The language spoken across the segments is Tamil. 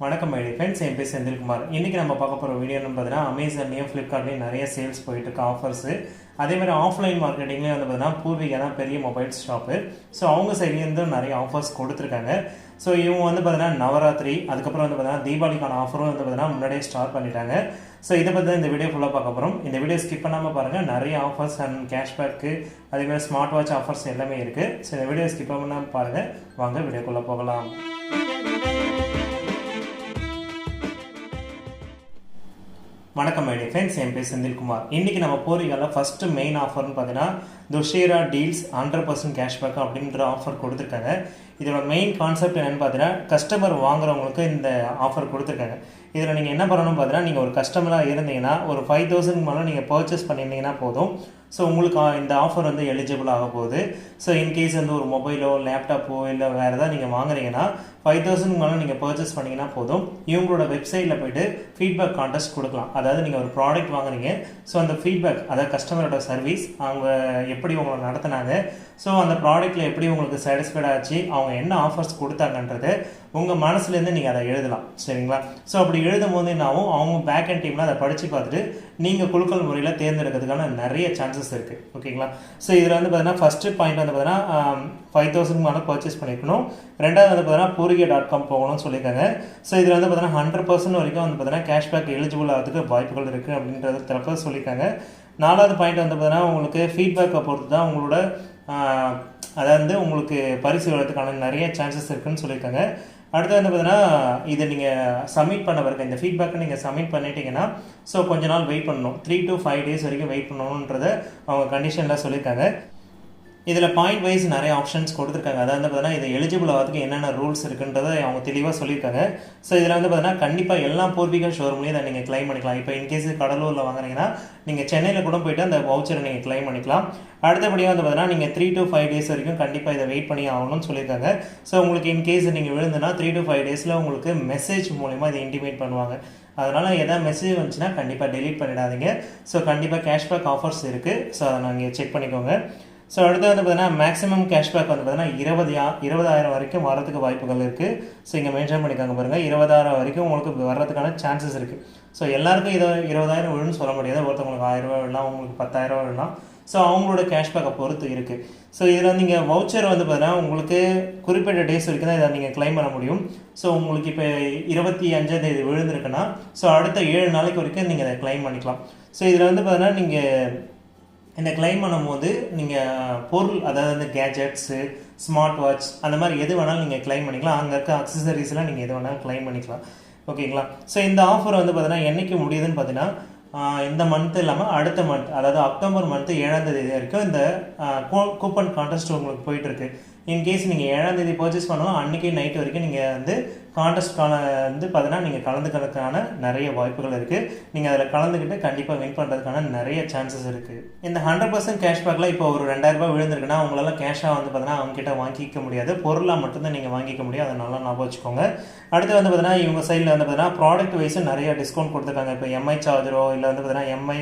வணக்கம் மை ஃப்ரெண்ட்ஸ், என் பேர் செந்தில்குமார். இன்றைக்கி நம்ம பார்க்க போகிற வீடியோ பார்த்தீங்கன்னா அமேசான்லேயும் ஃப்ளிப்கார்ட்லேயும் நிறைய சேல்ஸ் போயிட்டுருக்கு, ஆஃபர்ஸு. அதேமாதிரி ஆஃப்லைன் மார்க்கெட்டிங்லேயும் வந்து பார்த்தீங்கன்னா பூர்விகா தான் பெரிய மொபைல் ஷாப்பு. ஸோ அவங்க சைட்லேருந்து நிறைய ஆஃபர்ஸ் கொடுத்துருக்காங்க. ஸோ இவங்க வந்து பார்த்தீங்கன்னா நவராத்திரி, அதுக்கப்புறம் வந்து பார்த்தீங்கன்னா தீபாவளிக்கான ஆஃபரும் வந்து பார்த்தீங்கன்னா முன்னாடியே ஸ்டார்ட் பண்ணிட்டாங்க. ஸோ இதை பற்றி தான் இந்த வீடியோ ஃபுல்லாக பார்க்க போகிறோம். இந்த வீடியோ ஸ்கிப் பண்ணாமல் பாருங்கள். நிறைய ஆஃபர்ஸ் அண்ட் கேஷ்பேக்கு, அதேமாதிரி ஸ்மார்ட் வாட்ச் ஆஃபர்ஸ் எல்லாமே இருக்குது. ஸோ இந்த வீடியோ ஸ்கிப் பண்ணாமல் பாருங்கள். வாங்க வீடியோக்குள்ளே போகலாம். வணக்கம் மை ஃப்ரெண்ட்ஸ், என் பேர் செந்தில்குமார். இன்றைக்கி நம்ம பூர்விகாவில் ஃபஸ்ட்டு மெயின் ஆஃபர்னு பார்த்தீங்கன்னா துஷேரா டீல்ஸ் 100% கேஷ்பேக் அப்படின்ற ஆஃபர் கொடுத்துருக்காங்க. இதோட மெயின் கான்செப்ட் என்னென்னு பார்த்தீங்கன்னா, கஸ்டமர் வாங்குறவங்களுக்கு இந்த ஆஃபர் கொடுத்துருக்காங்க. இதில் நீங்கள் என்ன பண்ணணும்னு பார்த்தீங்கன்னா, நீங்கள் ஒரு கஸ்டமராக இருந்தீங்கன்னா ஒரு 5000 மேலே நீங்கள் பர்ச்சேஸ் பண்ணியிருந்தீங்கன்னா போதும். ஸோ உங்களுக்கு இந்த ஆஃபர் வந்து எலிஜிபிள் ஆக போகுது. ஸோ இன்கேஸ் வந்து ஒரு மொபைலோ லேப்டாப்போ இல்லை வேறு ஏதாவது நீங்கள் வாங்குறீங்கன்னா 5000 மேலே நீங்கள் பர்ச்சேஸ் பண்ணிங்கன்னா போதும். இவங்களோட வெப்சைட்டில் போய்ட்டு ஃபீட்பேக் கான்டெஸ்ட் கொடுக்கலாம். அதாவது நீங்கள் ஒரு ப்ராடக்ட் வாங்குறீங்க, ஸோ அந்த ஃபீட்பேக், அதாவது கஸ்டமரோட சர்வீஸ், அவங்க எப்படி உங்களை நடத்தினாங்க, ஸோ அந்த ப்ராடக்ட்டில் எப்படி உங்களுக்கு சாட்டிஸ்ஃபைட் ஆச்சு, அவங்க என்ன ஆஃபர்ஸ் கொடுத்தாங்கன்றது உங்கள் மனசுலேருந்து நீங்கள் அதை எழுதலாம். சரிங்களா? ஸோ அப்படி எழுதும் போது என்ன ஆகும், அவங்க பேக் அண்ட் டீமில் அதை படித்து பார்த்துட்டு நீங்கள் குலுக்கல் முறையில் தேர்ந்தெடுக்கிறதுக்கான நிறைய சான்சஸ் இருக்குது. ஓகேங்களா? ஸோ இதில் வந்து பார்த்தீங்கன்னா ஃபஸ்ட்டு பாயிண்ட் வந்து பார்த்தீங்கன்னா 5000 மேலே பர்ச்சேஸ் பண்ணிக்கணும். ரெண்டாவது வந்து பார்த்தீங்கன்னா Poorvika.com போகணும்னு சொல்லியிருக்காங்க. ஸோ இதில் வந்து பார்த்தீங்கன்னா 100% வரைக்கும் வந்து பார்த்தீங்கன்னா கேஷ்பேக் எலிஜிபிள் ஆகிறதுக்கு வாய்ப்புகள் இருக்குது அப்படின்றது தரப்ப சொல்லியிருக்காங்க. நாலாவது பாயிண்ட் வந்து பார்த்தீங்கன்னா உங்களுக்கு ஃபீட்பேக்கை பொறுத்து தான் உங்களோட அதாவது உங்களுக்கு பரிசு வரதுக்கான நிறைய சான்சஸ் இருக்குதுன்னு சொல்லியிருக்காங்க. அடுத்து வந்து பார்த்தீங்கன்னா இதை நீங்கள் சப்மிட் பண்ண பிறகு இந்த ஃபீட்பேக்கை நீங்கள் சப்மிட் பண்ணிட்டீங்கன்னா ஸோ கொஞ்ச நாள் வெயிட் பண்ணணும். 3 to 5 days வரைக்கும் வெயிட் பண்ணணுன்றதை அவங்க கண்டிஷனில் சொல்லியிருக்காங்க. இதில் பாயிண்ட் வைஸ் நிறைய ஆப்ஷன்ஸ் கொடுத்துருக்காங்க. அதாவது வந்து பார்த்தீங்கன்னா இது எலிஜிபிள் ஆகிறதுக்கு என்னென்ன ரூல்ஸ் இருக்குன்றதை அவங்க தெளிவாக சொல்லியிருக்காங்க. ஸோ இதில் வந்து பார்த்தீங்கன்னா கண்டிப்பாக எல்லா பூர்விகா ஷோரூம்லேயும் இதை நீங்கள் கிளைம் பண்ணிக்கலாம். இப்போ இன்கேஸ் கடலூரில் வாங்குறீங்கன்னா நீங்கள் சென்னையில் கூட போய்ட்டு அந்த வவுச்சரை நீங்கள் கிளைம் பண்ணிக்கலாம். அடுத்தபடியாக வந்து பார்த்தீங்கன்னா நீங்கள் 3 to 5 days வரைக்கும் கண்டிப்பாக இதை வெயிட் பண்ணி ஆகணும்னு சொல்லியிருக்காங்க. ஸோ உங்களுக்கு இன்கேஸ் நீங்கள் விழுந்துன்னா 3 to 5 days உங்களுக்கு மெசேஜ் மூலிமா இதை இன்டிமேட் பண்ணுவாங்க. அதனால் எதாவது மெசேஜ் வந்துச்சுன்னா கண்டிப்பாக டெலீட் பண்ணிடாதீங்க. ஸோ கண்டிப்பாக கேஷ்பேக் ஆஃபர்ஸ் இருக்குது. ஸோ அதை நீங்கள் செக் பண்ணிக்கோங்க. ஸோ அடுத்து வந்து பார்த்தீங்கன்னா மேக்ஸிமம் கேஷ்பேக் வந்து பார்த்தீங்கன்னா 20,000 வரைக்கும் வரதுக்கு வாய்ப்புகள் இருக்குது. ஸோ இங்கே மென்ஷன் பண்ணிக்காங்க பாருங்கள், 20,000 வரைக்கும் உங்களுக்கு வர்றதுக்கான சான்சஸ் இருக்குது. ஸோ எல்லாருக்கும் 20,000 விழுன்னு சொல்ல முடியாது. ஒருத்தவங்களுக்கு 1000 ரூபா விடலாம், உங்களுக்கு 10,000 விடலாம். ஸோ அவங்களோட கேஷ்பேக்கை பொறுத்து இருக்குது. ஸோ இதில் நீங்கள் வவுச்சர் வந்து பார்த்தீங்கன்னா உங்களுக்கு குறிப்பிட்ட டேஸ் வரைக்கும் தான் இதை நீங்கள் கிளைம் பண்ண முடியும். ஸோ உங்களுக்கு இப்போ 25ஆம் தேதி விழுந்திருக்குன்னா ஸோ அடுத்த 7 நாளைக்கு வரைக்கும் நீங்கள் அதை கிளைம் பண்ணிக்கலாம். ஸோ இதில் வந்து பார்த்தீங்கன்னா நீங்கள் இந்த கிளைம் பண்ணும்போது நீங்கள் பொருள், அதாவது கேஜெட்ஸு, ஸ்மார்ட் வாட்ச், அந்த மாதிரி எது வேணாலும் நீங்கள் கிளைம் பண்ணிக்கலாம். அங்கே இருக்க அக்சசரிஸ்லாம் நீங்கள் எது வேணாலும் கிளைம் பண்ணிக்கலாம். ஓகேங்களா? ஸோ இந்த ஆஃபர் வந்து பார்த்தீங்கன்னா என்றைக்கு முடியுதுன்னு பார்த்தீங்கன்னா இந்த மந்த் இல்லாமல் அடுத்த மந்த், அதாவது அக்டோபர் மந்த் 7ஆம் தேதி வரைக்கும் இந்த கூப்பன் கான்டெஸ்ட் உங்களுக்கு போயிட்டுருக்கு. இன்கேஸ் நீங்கள் 7ஆம் தேதி பர்ச்சேஸ் பண்ணணும், அன்றைக்கி நைட் வரைக்கும் நீங்கள் வந்து கான்டெஸ்ட்கான வந்து பார்த்தீங்கன்னா நீங்கள் கலந்துக்கிறதுக்கான நிறைய வாய்ப்புகள் இருக்குது. நீங்கள் அதில் கலந்துக்கிட்டு கண்டிப்பாக வின் பண்ணுறதுக்கான நிறைய சான்சஸ் இருக்குது. இந்த 100% கேஷ்பேக்கில் இப்போ ஒரு 2000 ரூபாய் விழுந்திருக்குன்னா அவங்களால கேஷாக வந்து பார்த்தீங்கன்னா அவங்ககிட்ட வாங்கிக்க முடியாது, பொருளாக மட்டும்தான் நீங்கள் வாங்கிக்க முடியும். அதை நல்லா ஞாபகம் வச்சுக்கோங்க. அடுத்து வந்து பார்த்தீங்கன்னா இவங்க சைடில் வந்து பார்த்தீங்கன்னா ப்ராடக்ட் வைஸும் நிறைய டிஸ்கவுண்ட் கொடுத்துருக்காங்க. இப்போ எம்ஐ சார்ஜரோ இல்லை வந்து பார்த்தீங்கன்னா எம்ஐ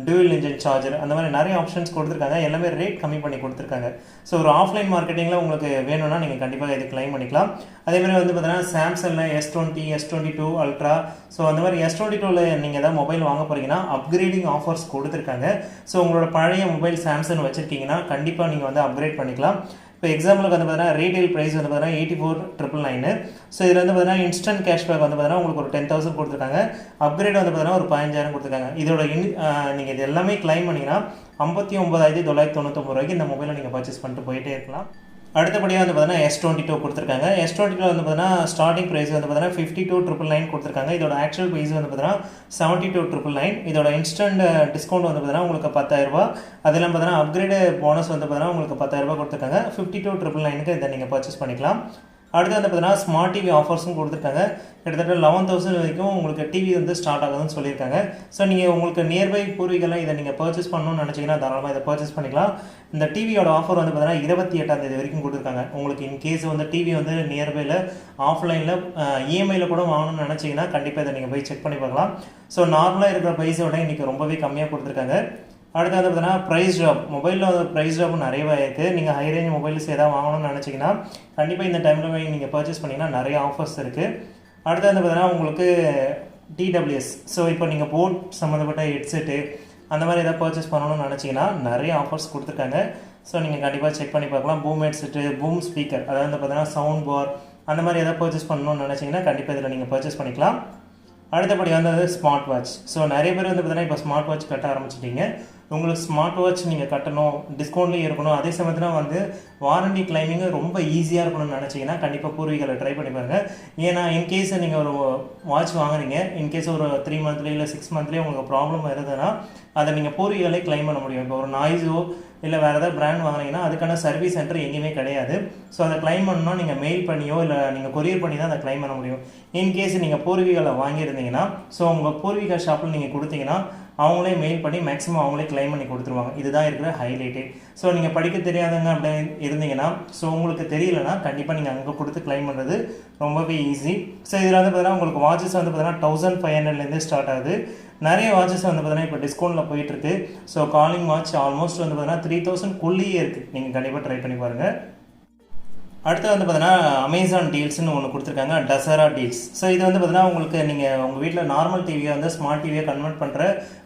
டூயல் இன்ஜின் சார்ஜர், அந்த மாதிரி நிறைய ஆப்ஷன்ஸ் கொடுத்துருக்காங்க. எல்லாமே ரேட் கம்மி பண்ணி கொடுத்துருக்காங்க. ஸோ ஒரு ஆஃப்லைன் மார்க்கெட்டிங்கில் உங்களுக்கு வேணும்னா நீங்கள் கண்டிப்பாக இது கிளைம் பண்ணிக்கலாம். அதேமாதிரி வந்து பார்த்தீங்கன்னா சாம்சங்கில் S20, S22 அல்ட்ரா, ஸோ அந்த மாதிரி S22ல் நீங்கள் ஏதாவது மொபைல் வாங்க போகிறீங்கன்னா அப்கிரேடிங் ஆஃபர்ஸ் கொடுத்துருக்காங்க. ஸோ உங்களோட பழைய மொபைல் சாம்சங் வச்சுருக்கீங்கன்னா கண்டிப்பாக நீங்கள் வந்து அப்கிரேட் பண்ணிக்கலாம். இப்போ எக்ஸாம்பிளுக்கு வந்து பார்த்தீங்கன்னா ரீட்டைல் ப்ரைஸ் வந்து பார்த்தீங்கன்னா 84,999. ஸோ இதில் வந்து பார்த்தீங்கன்னா இன்ஸ்டன்ட் கேஷ்பேக் வந்து பார்த்தீங்கன்னா உங்களுக்கு ஒரு 10,000 கொடுத்துருக்காங்க. அப்கிரேட் வந்து பார்த்தீங்கன்னா ஒரு 15,000 கொடுத்துருக்காங்க. இதோட நீங்கள் இது எல்லாமே கிளைம் பண்ணிங்கன்னா 59,999 ரூபாய்க்கு இந்த மொபைலை நீங்கள் பர்ச்சேஸ் பண்ணிட்டு போயிட்டே இருக்கலாம். அடுத்தபடியாக வந்து பார்த்தீங்கன்னா S22 கொடுத்துருக்காங்க. S22 வந்து பார்த்தீங்கன்னா ஸ்டார்டிங் ப்ரைஸ் வந்து பார்த்தீங்கன்னா 52,999 கொடுத்துருக்காங்க. இதோட ஆக்சுவல் ப்ரைஸ் வந்து பார்த்தீங்கன்னா 72,999. இதோட இன்ஸ்டன்ட் டிஸ்கவுண்ட் வந்து பார்த்தீங்கன்னா உங்களுக்கு 10,000 ரூபா. அதெல்லாம் பார்த்தீங்கன்னா அப்கிரேடு போனஸ் வந்து பார்த்தீங்கன்னா உங்களுக்கு 10,000 ரூபா கொடுத்துருக்காங்க. 52,999க்கு இதை நீங்கள் பர்ச்சேஸ் பண்ணிக்கலாம். அடுத்து வந்து பார்த்தீங்கன்னா ஸ்மார்ட் டிவி ஆஃபர்ஸும் கொடுத்துருக்காங்க. கிட்டத்தட்ட 11,000 வரைக்கும் உங்களுக்கு டிவி வந்து ஸ்டார்ட் ஆகுதுன்னு சொல்லியிருக்காங்க. ஸோ நீங்கள் உங்களுக்கு நியர்பை பூர்விகெல்லாம் இதை நீங்கள் பர்ச்சேஸ் பண்ணணும்னு நினச்சிங்கன்னா தாராளமாக இதை பர்ச்சேஸ் பண்ணிக்கலாம். இந்த டிவியோட ஆஃபர் வந்து பார்த்தீங்கன்னா 28ஆம் தேதி வரைக்கும் கொடுத்துருக்காங்க. உங்களுக்கு இன்கேஸ் வந்து டிவி வந்து நியர்பையில் ஆஃப்லைனில் இஎம்ஐயில் கூட வாங்கணும்னு நினச்சிங்கன்னா கண்டிப்பாக இதை நீங்கள் போய் செக் பண்ணி பார்க்கலாம். ஸோ நார்மலாக இருக்கிற ப்ரைஸோட இன்றைக்கி ரொம்பவே கம்மியாக கொடுத்துருக்காங்க. அடுத்து வந்து பார்த்தீங்கன்னா ப்ரைஸ் ட்ராப், மொபைலில் ப்ரைஸ் ட்ராப்பும் நிறையவே இருக்குது. நீங்கள் ஹை ரேஞ்ச் மொபைல்ஸ் எதாவது வாங்கணும்னு நினச்சிங்கன்னா கண்டிப்பாக இந்த டைமில் நீங்கள் பர்ச்சேஸ் பண்ணிங்கன்னா நிறைய ஆஃபர்ஸ் இருக்குது. அடுத்து வந்து பார்த்தீங்கன்னா உங்களுக்கு டிடபிள்யூஎஸ். ஸோ இப்போ நீங்கள் போட் சம்மந்தப்பட்ட ஹெட்செட்டு அந்த மாதிரி எதாவது பர்ச்சேஸ் பண்ணணும்னு நினச்சிங்கன்னா நிறைய ஆஃபர்ஸ் கொடுத்துருக்காங்க. ஸோ நீங்கள் கண்டிப்பாக செக் பண்ணி பார்க்கலாம். பூம் ஹெட்செட்டு, பூம் ஸ்பீக்கர், அதாவது வந்து பார்த்தீங்கன்னா சவுண்ட் பார் அந்த மாதிரி எதாவது பர்ச்சேஸ் பண்ணணும்னு நினச்சிங்கன்னா கண்டிப்பாக இதில் நீங்கள் பர்ச்சேஸ் பண்ணிக்கலாம். அடுத்தபடி வந்து ஸ்மார்ட் வாட்ச். ஸோ நிறைய பேர் வந்து பார்த்தீங்கன்னா இப்போ ஸ்மார்ட் வாட்ச் கட்ட ஆரம்பிச்சிட்டிங்க. உங்களுக்கு ஸ்மார்ட் வாட்ச் நீங்கள் கட்டணும், டிஸ்கவுண்ட்லேயும் இருக்கணும், அதே சமயத்தில் வந்து வாரண்டி கிளைமிங்கு ரொம்ப ஈஸியாக இருக்கணும்னு நினச்சிங்கன்னா கண்டிப்பாக பூர்விகாவில் ட்ரை பண்ணி பாருங்கள். ஏன்னா இன்கேஸ் நீங்கள் ஒரு வாட்ச் வாங்குறீங்க, இன்கேஸ் ஒரு 3 மந்த்லேயே இல்லை 6 மந்த்லேயே உங்களுக்கு ப்ராப்ளம் வருதுன்னா அதை நீங்கள் பூர்விகாலே கிளைம் பண்ண முடியும். இப்போ ஒரு நாய்ஸோ இல்லை வேறு ஏதாவது பிராண்ட் வாங்கினீங்கன்னா அதுக்கான சர்வீஸ் சென்டர் எங்கேயுமே கிடையாது. ஸோ அதை கிளைம் பண்ணணும்னா நீங்கள் மெயில் பண்ணியோ இல்லை நீங்கள் கொரியர் பண்ணி தான் அதை கிளைம் பண்ண முடியும். இன்கேஸ் நீங்கள் பூர்விகாவில் வாங்கியிருந்தீங்கன்னா ஸோ உங்கள் பூர்விகா ஷாப்பில் நீங்கள் கொடுத்தீங்கன்னா அவங்களே மெயில் பண்ணி மேக்ஸிமம் அவங்களே கிளைம் பண்ணி கொடுத்துருவாங்க. இதுதான் இருக்கிற ஹைலைட்டே. ஸோ நீங்கள் படிக்க தெரியாதவங்க அப்படின்னு இருந்தீங்கன்னா, ஸோ உங்களுக்கு தெரியலனா கண்டிப்பாக நீங்கள் அங்கே கொடுத்து கிளைம் பண்ணுறது ரொம்பவே ஈஸி. ஸோ இதில் வந்து பார்த்தீங்கன்னா உங்களுக்கு வாட்சஸ் வந்து பார்த்தீங்கன்னா 1500 ஸ்டார்ட் ஆகுது. நிறைய வாட்சஸ் வந்து பார்த்தீங்கன்னா இப்போ டிஸ்கவுண்ட்டில் போயிட்டுருக்கு. ஸோ காலிங் வாட்ச் ஆல்மோஸ்ட் வந்து பார்த்தீங்கன்னா 3000 இருக்குது. நீங்கள் கண்டிப்பாக ட்ரை பண்ணி பாருங்கள். அடுத்து வந்து பார்த்தீங்கன்னா அமேசான் டீல்ஸ்னு ஒன்று கொடுத்துருக்காங்க, டசரா டீல்ஸ். ஸோ இது வந்து பார்த்தீங்கன்னா உங்களுக்கு நீங்கள் உங்கள் வீட்டில் நார்மல் டிவியை வந்து ஸ்மார்ட் டிவியை கன்வெர்ட் பண்ணுற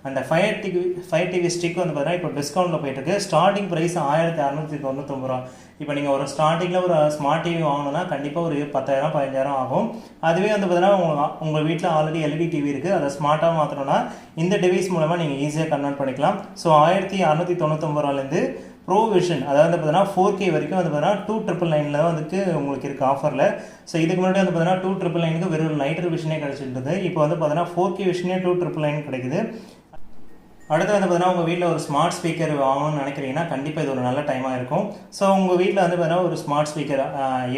அந்த ஃபயர் டிவி ஸ்டிக் வந்து பார்த்தீங்கன்னா இப்போ டிஸ்கவுண்ட்டில் போயிட்டுருக்கு. ஸ்டார்டிங் ப்ரைஸ் 1699 ரூபா. இப்போ நீங்கள் ஒரு ஸ்டார்டிங்கில் ஒரு ஸ்மார்ட் டிவி வாங்கணும்னா கண்டிப்பாக ஒரு 10,000 15,000 ஆகும். அதுவே வந்து பார்த்தீங்கன்னா உங்கள் வீட்டில் ஆல்ரெடி எல்இடி டிவி இருக்குது, அதை ஸ்மார்ட்டாக மாற்றணும்னா இந்த டிவைஸ் மூலமாக நீங்கள் ஈஸியாக கன்வெர்ட் பண்ணிக்கலாம். ஸோ 1699 ரூபாலேருந்து ப்ரோ விஷன், அதாவது வந்து பார்த்தீங்கன்னா 4K வரைக்கும் வந்து பார்த்தீங்கன்னா 2999 தான் வந்துட்டு உங்களுக்கு இருக்குது ஆஃபரில். ஸோ இதுக்கு முன்னாடி வந்து பார்த்தீங்கன்னா 2999 வெறும் நைட்ரு விஷனே கிடச்சிட்டு. இப்போ வந்து பார்த்தீங்கன்னா 4K விஷனே 2999 கிடைக்குது. அடுத்து வந்து பார்த்தீங்கன்னா உங்கள் வீட்டில் ஒரு ஸ்மார்ட் ஸ்பீக்கர் வாங்கணும்னு நினைக்கிறீங்கன்னா கண்டிப்பாக இது ஒரு நல்ல டைமாக இருக்கும். ஸோ உங்கள் வீட்டில் வந்து பார்த்தீங்கன்னா ஒரு ஸ்மார்ட் ஸ்பீக்கர்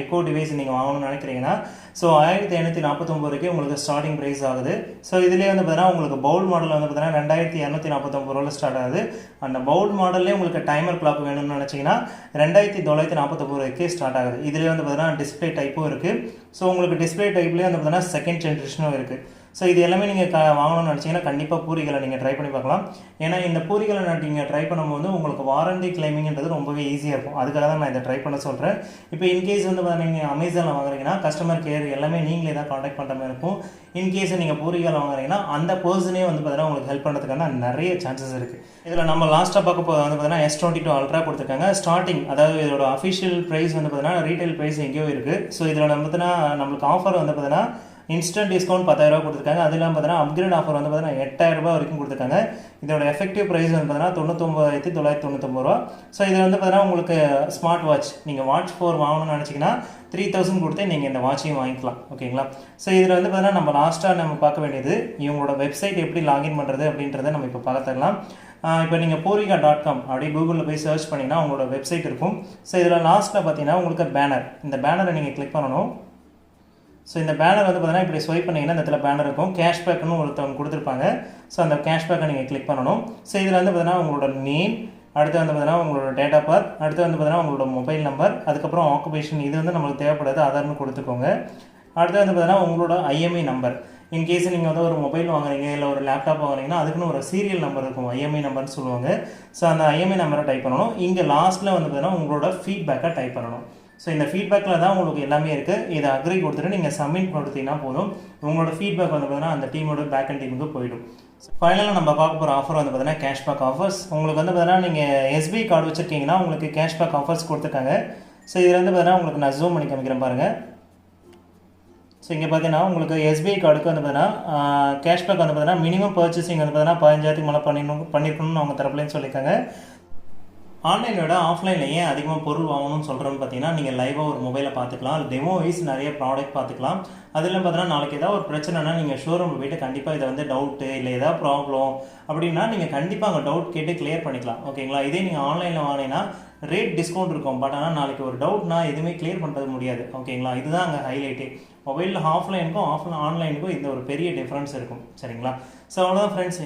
எக்கோ டிவைஸ் நீங்கள் வாங்கணும்னு நினைக்கிறீங்கன்னா ஸோ 1549 வரைக்கும் உங்களுக்கு ஸ்டார்டிங் ப்ரைஸ் ஆகுது. ஸோ இதிலே வந்து பார்த்தீங்கன்னா உங்களுக்கு பவுல் மாடல் வந்து பார்த்தீங்கன்னா 2249 ரூபாயில் ஸ்டார்ட் ஆகுது. அந்த பவுல் மாடல்லே உங்களுக்கு டைமர் கிளாக் வேணும்னு நினச்சிங்கன்னா 2949 ரூபாய்க்கு ஸ்டார்ட் ஆகுது. இதிலே வந்து பார்த்தீங்கன்னா டிஸ்பிளே டைப்பும் இருக்குது. ஸோ உங்களுக்கு டிஸ்பிளே டைப்லேயே வந்து பார்த்தீங்கன்னா செகண்ட் ஜென்ரேஷனும் இருக்குது. ஸோ இது எல்லாமே நீங்கள் வாங்கணும்னு நினச்சிங்கன்னா கண்டிப்பாக பூரிகளை நீங்கள் ட்ரை பண்ணி பார்க்கலாம். ஏன்னா இந்த பூரிகளை நீங்கள் ட்ரை பண்ணும்போது உங்களுக்கு வாரண்டி கிளைமிங்கிறது ரொம்பவே ஈஸியாக இருக்கும். அதுக்காக தான் நான் இதை ட்ரை பண்ண சொல்கிறேன். இப்போ இன்கேஸ் வந்து நீங்கள் அமேசானில் வாங்குறீங்கன்னா கஸ்டமர் கேர் எல்லாமே நீங்களே தான் காண்டாக்ட் பண்ணுற மாதிரி இருக்கும். இன்கேஸ் நீங்கள் பூரிகளை வாங்குறீங்கன்னா அந்த பர்சனே வந்து பார்த்தீங்கன்னா உங்களுக்கு ஹெல்ப் பண்ணுறதுக்கான நிறைய சான்சஸ் இருக்குது. இதில் நம்ம லாஸ்ட்டாக பார்க்க போது வந்து பார்த்தீங்கன்னா S22 அல்ட்ரா கொடுத்துருக்காங்க. ஸ்டார்டிங் அதாவது இதோட அஃபிஷியல் ப்ரைஸ் வந்து பார்த்தீங்கன்னா ரீட்டைல் ப்ரைஸ் எங்கேயோ இருக்குது. ஸோ இதில் வந்து பார்த்தீங்கன்னா நம்மளுக்கு ஆஃபர் வந்து பார்த்தீங்கன்னா இன்ஸ்டன்ட் டிஸ்கவுண்ட் 10,000 ரூபா கொடுத்துருக்காங்க. அது இல்லாமல் பார்த்தீங்கன்னா அப்கிரேட் ஆஃபர் வந்து பார்த்தீங்கன்னா 8,000 ரூபா வரைக்கும் கொடுத்துருக்காங்க. இதோட எஃபெக்டிவ் ப்ரைஸ் வந்து பார்த்தீங்கன்னா 99,999 ரூபா. ஸோ இது வந்து பார்த்தீங்கன்னா உங்களுக்கு ஸ்மார்ட் வாட்ச் நீங்கள் வாட்ச் 4 வாங்கணும்னு நினச்சிங்கன்னா 3000 கொடுத்து நீங்கள் இந்த வாட்சையும் வாங்கிக்கலாம். ஓகேங்களா? ஸோ இதில் வந்து பார்த்தீங்கன்னா நம்ம லாஸ்ட்டாக நம்ம பார்க்க வேண்டியது இவங்களோட வெப்சைட் எப்படி லாகின் பண்ணுறது அப்படின்றத நம்ம இப்போ பார்த்துக்கலாம். இப்போ நீங்கள் poorvika.com அப்படியே கூகுளில் போய் சர்ச் பண்ணிங்கன்னா உங்களோட வெப்சைட் இருக்கும். ஸோ இதில் லாஸ்ட்டில் பார்த்தீங்கன்னா உங்களுக்கு பேனர், இந்த பேனரை நீங்கள் கிளிக் பண்ணணும். ஸோ இந்த பேனர் வந்து பார்த்தீங்கன்னா இப்படி ஸ்வைப் பண்ணிங்கன்னா இந்த இடத்துல பேனர் இருக்கும். கேஷ்பேக்னு ஒருத்தவங்க கொடுத்துருப்பாங்க. ஸோ அந்த கேஷ்பேக்கை நீங்கள் கிளிக் பண்ணணும். ஸோ இதில் வந்து பார்த்தீங்கன்னா உங்களோட நேம், அடுத்து வந்து பார்த்தீங்கன்னா உங்களோட டேட் ஆஃப் பர்த், அடுத்து வந்து பார்த்தீங்கன்னா உங்களோட மொபைல் நம்பர், அதுக்கப்புறம் ஆக்குபேஷன் இது வந்து நம்மளுக்கு தேவைப்படுது ஆதார்னு கொடுத்துக்கோங்க. அடுத்து வந்து பார்த்தீங்கன்னா உங்களோட IMEI நம்பர். இன்கேஸ் நீங்கள் வந்து ஒரு மொபைல் வாங்குறீங்க இல்லை ஒரு லேப்டாப் வாங்குறீங்கன்னா அதுக்குன்னு ஒரு சீரியல் நம்பர் இருக்கும், IMEI நம்பர்னு சொல்லுவாங்க. ஸோ அந்த IMEI நம்பரை டைப் பண்ணணும். இங்கே லாஸ்ட்டில் வந்து பார்த்தீங்கன்னா உங்களோட ஃபீட்பேக்கை டைப் பண்ணணும். ஸோ இந்த ஃபீட்பேக்கில் தான் உங்களுக்கு எல்லாமே இருக்குது. இதை அக்ரி கொடுத்துட்டு நீங்கள் சப்மிட் கொடுத்தீங்கன்னா போதும். உங்களோட ஃபீட்பேக் வந்து பார்த்தீங்கன்னா அந்த டீமோட பேக் அண்ட் டீமுக்கு போயிடும். ஃபைனலாக நம்ம பார்க்க போகிற ஆஃபர் வந்து பார்த்தீங்கன்னா கேஷ்பேக் ஆஃபர்ஸ். உங்களுக்கு வந்து பார்த்தீங்கன்னா நீங்கள் SBI கார்டு வச்சுருக்கீங்கன்னா உங்களுக்கு கேஷ்பேக் ஆஃபர்ஸ் கொடுத்துருக்காங்க. ஸோ இதில் வந்து பார்த்தீங்கன்னா உங்களுக்கு நான் ஜூம் பண்ணி காமிக்கிறேன் பாருங்கள். ஸோ இங்கே பார்த்தீங்கன்னா உங்களுக்கு SBI கார்டுக்கு வந்து பார்த்தீங்கன்னா கேஷ்பேக் வந்து பார்த்தீங்கன்னா மினிமம் பர்ச்சேசிங் வந்து பார்த்தீங்கன்னா 15,000 மேலே பண்ணியிருக்கணும்னு அவங்க தரப்புலேன்னு சொல்லியிருக்காங்க. ஆன்லைனோட ஆஃப்லைனில் ஏன் அதிகமாக பொருள் வாங்கணும்னு சொல்கிறோன்னு பார்த்தீங்கன்னா நீங்கள் லைவாக ஒரு மொபைலை பார்த்துக்கலாம், டெமோ வைஸ் நிறைய ப்ராடக்ட் பார்த்துக்கலாம். அதில் பார்த்தீங்கன்னா நாளைக்கு ஏதாவது ஒரு பிரச்சனைனா நீங்கள் ஷோரூமில் போய்ட்டு கண்டிப்பாக இதை வந்து டவுட்டு இல்லை ஏதாவது ப்ராப்ளம் அப்படின்னா நீங்கள் கண்டிப்பாக அங்கே டவுட் கேட்டு கிளியர் பண்ணிக்கலாம். ஓகேங்களா? இதே நீங்கள் ஆன்லைனில் வாங்கினீங்கன்னா ரேட் டிஸ்கவுண்ட் இருக்கும். பட் ஆனால் நாளைக்கு ஒரு டவுட்னா எதுவுமே கிளியர் பண்ணுறது முடியாது. ஓகேங்களா? இதுதான் அங்கே ஹைலைட்டு. மொபைலில் ஆஃப்லைனுக்கும் ஆன்லைனுக்கும் இந்த ஒரு பெரிய டிஃப்ரென்ஸ் இருக்கும். சரிங்களா? ஸோ அவ்வளோதான் ஃப்ரெண்ட்ஸ்.